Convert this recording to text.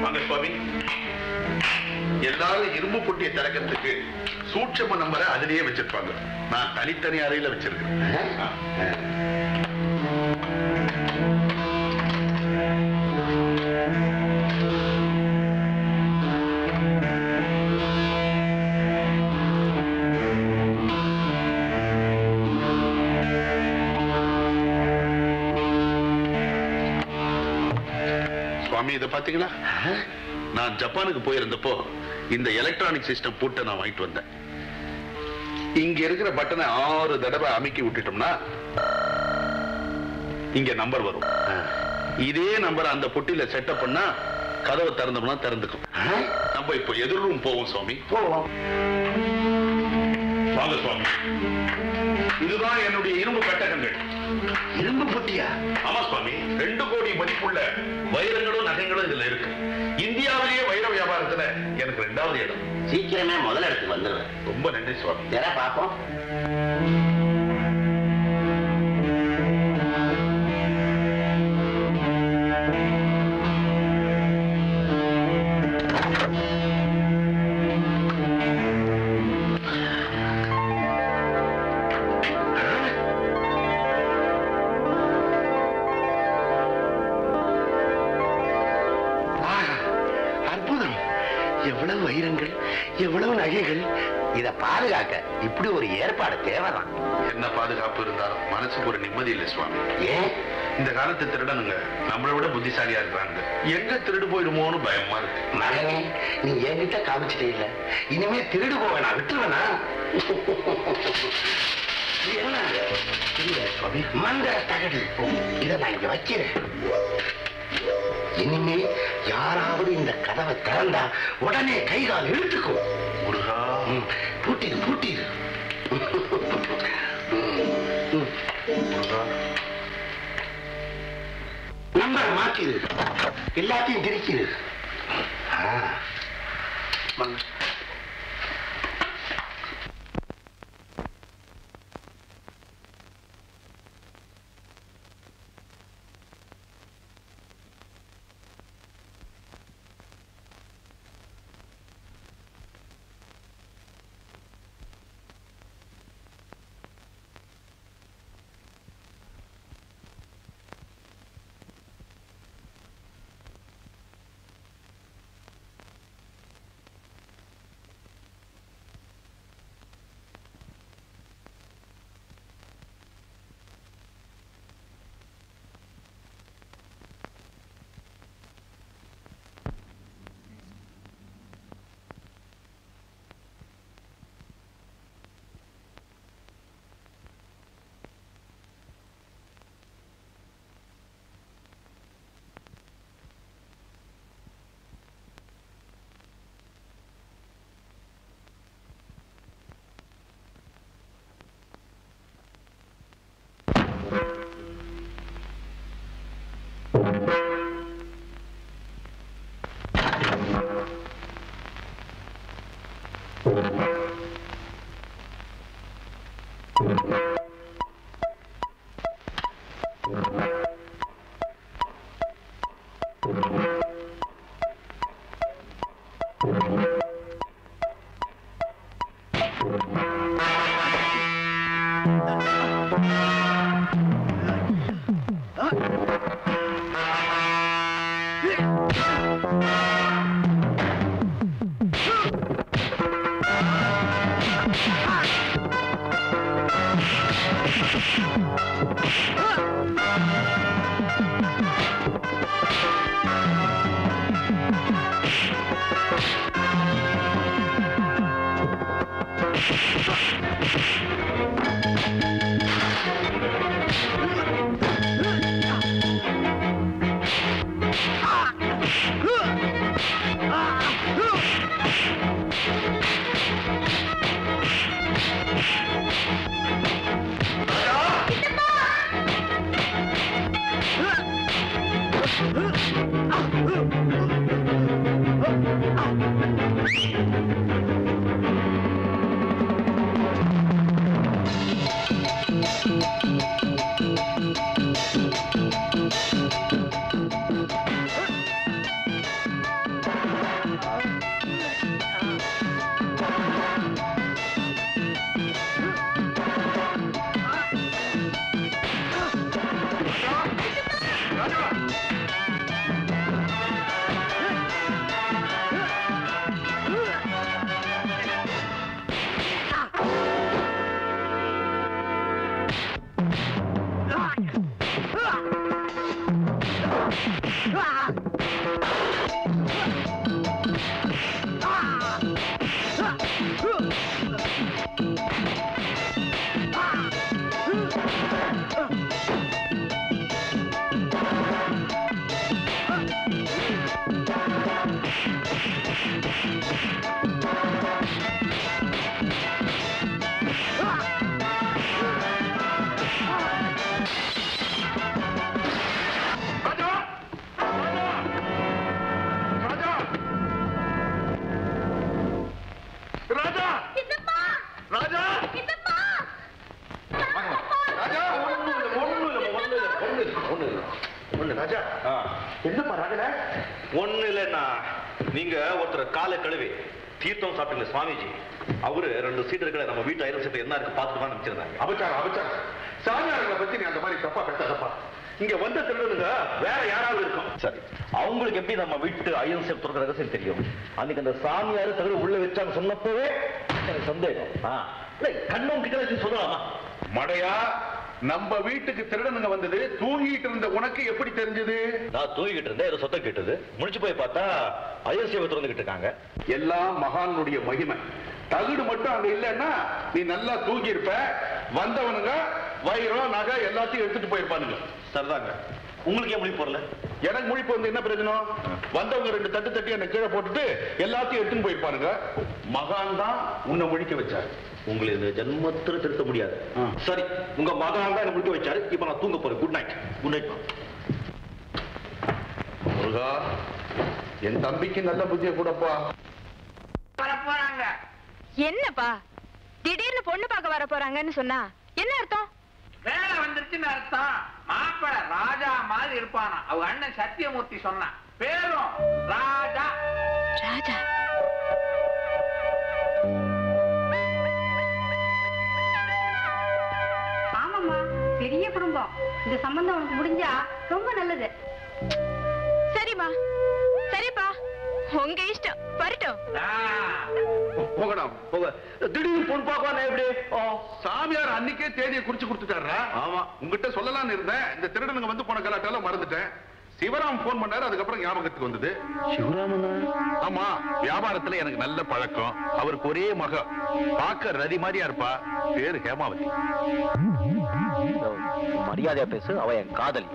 வாங்க சுவாமி. எல்லாரும் இரும்பு பொட்டியை திறக்கிறதுக்கு சூட்சம நம்பரை அதிலேயே வச்சிருப்பாங்க. நான் தனித்தனி அறையில வச்சிருக்கேன். இதை பாத்தீங்களா? நான் ஜப்பானுக்கு போயிருந்தப்போ இந்த எலக்ட்ரானிக் சிஸ்டம் பூட்டை நான் வாங்கிட்டு வந்தேன். இங்க இருக்கிற பட்டனை 6 தடவை அமுக்கி விட்டுட்டோம்னா இங்க நம்பர் வரும். இதே நம்பர் அந்த பொட்டியில செட்டப் பண்ணா கதவை திறந்தோம்னா திறந்துக்கும். நம்ம இப்போ எதிர் ரூம் போவோம் சுவாமி. போவோம் வாங்க சுவாமி. இதுதான் என்னுடைய இரும்பு பெட்டகங்கள். இரும்பு பொட்டியா? ஆமா சுவாமி. 2 கோடி மதிப்புள்ள வைரங்களும் நகைகளும் இதுல இருக்கு. இந்தியாவிலேயே வைர வியாபாரத்துல எனக்கு 2வது இடம். சீக்கிரமே முதல் இடத்துக்கு வந்துடுவேன். ரொம்ப நன்றி சுவாமி. யாரா பாப்போம். எவ்வளவு வைரங்கள், எவ்வளவு நகைகள். இதை பாதுகாக்க இப்படி ஒரு ஏற்பாடு தேவைதான். என்ன பாதுகாப்பு இருந்தாலும் மனசுக்கு ஒரு நிம்மதி இல்லை சுவாமி. ஏன்? இந்த காலத்து திருடனுங்க நம்மளை விட புத்திசாலியா இருக்கிறாங்க. எங்க திருடு போயிடுமோன்னு பயமா இருக்கு. மகனே, நீ என்கிட்ட காமிச்சிட்டே இல்ல. இனிமே திருடு போவேனா? விட்டுருவேனா? மந்திர தகடு. இதை நான் இங்க வைக்கிறேன். இனிமே யாராவது இந்த கதவை திறந்தா உடனே கைகால் இழுத்துக்கும். முருகா, பூட்டிடு பூட்டிடு. நம்பரை மாத்திடு. எல்லாத்தையும் திரிக்கிடு. ஒண்ணு இல்லைன்னா நீங்க ஒருத்தர் காலை கழுவி தீர்த்தம் சாப்பிட்டீங்க சுவாமிஜி. அவரு 2 சீடர்களை நம்ம வீட்டு அயல் சீட்டு என்ன இருக்கு பார்த்துட்டு நினைச்சிருந்தாங்க. அபச்சாரம் சாமியார்களை பத்தி நீ அந்த மாதிரி தப்பா பேசாதப்பா. இங்க வந்த திருடனுங்க வேற யாராவது இருக்கும். சரி, அவங்களுக்கு எப்படி நம்ம வீட்டு அயல் சேப் துறக்கிற ரகசியம் தெரியும்? அன்னைக்கு அந்த சாமியாரு தகவல் உள்ள வச்சாங்க சொன்னப்பவே எனக்கு சந்தேகம். கண்ணும் கிட்ட சொல்லலாமா? மடையா, நம்ம வீட்டுக்கு திருடனுங்க வந்தது தூங்கிட்டு இருந்த உனக்கு எப்படி தெரிஞ்சது? நான் தூங்கிட்டு இருந்தேன், ஏதோ சொத்தம் கேட்டது. முடிச்சு போய் பார்த்தா அயல் சேவை திறந்துகிட்டு இருக்காங்க. எல்லாம் மகானுடைய மகிமை. தகுடு மட்டும் அங்க இல்லைன்னா நீ நல்லா தூங்கி இருப்ப. வந்தவனுங்க வைரம் நகை எல்லாத்தையும் எடுத்துட்டு போயிருப்பானுங்க. சரிதாங்க. உங்களுக்கு ஏன் முழிப்பு வரல? எனக்கு முழிப்பு வந்து என்ன பிரயோஜனம்? வந்தவங்க 2 தட்டு தட்டி என்ன கீழே போட்டுட்டு எல்லாத்தையும் எடுத்துன்னு போயிருப்பானுங்க. மகான் தான் உன்னை முழிக்க வச்சாரு. உங்களை இந்த ஜன்மத்தில் திருத்த முடியாது. சரி, உங்க மகான் தான் என்ன முழிக்க வச்சாரு. இப்ப நான் தூங்க போறேன். Good night. Good night. முருகா, என் தம்பிக்கு நல்ல புத்திய கூடப்பா. வரப்போறாங்க. என்னப்பா திடீர்னு பொண்ணு பார்க்க வர போறாங்கன்னு சொன்னா என்ன அர்த்தம்? வேலை வந்துருச்சுன்னு அர்த்தம். மாப்பிள ராஜா மாதிரி இருப்பானா. அவங்க அண்ணன் சத்தியமூர்த்தி சொன்னான். பேரும் ராஜா. ராஜா ஆமாம்மா, பெரிய குடும்பம். இந்த சம்பந்தம் உனக்கு முடிஞ்சா ரொம்ப நல்லது. சரிம்மா, சரிப்பா, உங்க இஷ்டம். வரட்டும். போகணும். போக திடீர்னு பொண்ணு பார்க்கணும் எப்படி? சாமியார் அன்னைக்கே தேதியை குறிச்சு கொடுத்துட்டாரா? ஆமா. உங்ககிட்ட சொல்லலாம்னு இருந்தேன். இந்த திருடனுங்க வந்து போன கலாட்டால மறந்துட்டேன். சிவராம் போன் பண்ணாரு. அதுக்கப்புறம் ஞாபகத்துக்கு வந்தது. சிவராமனா? ஆமா, வியாபாரத்துல எனக்கு நல்ல பழக்கம். அவருக்கு ஒரே மக, பார்க்க ரதி மாதிரியா இருப்பா. பேரு ஹேமாவதி. மரியாதையா பேசு, அவ என் காதலி.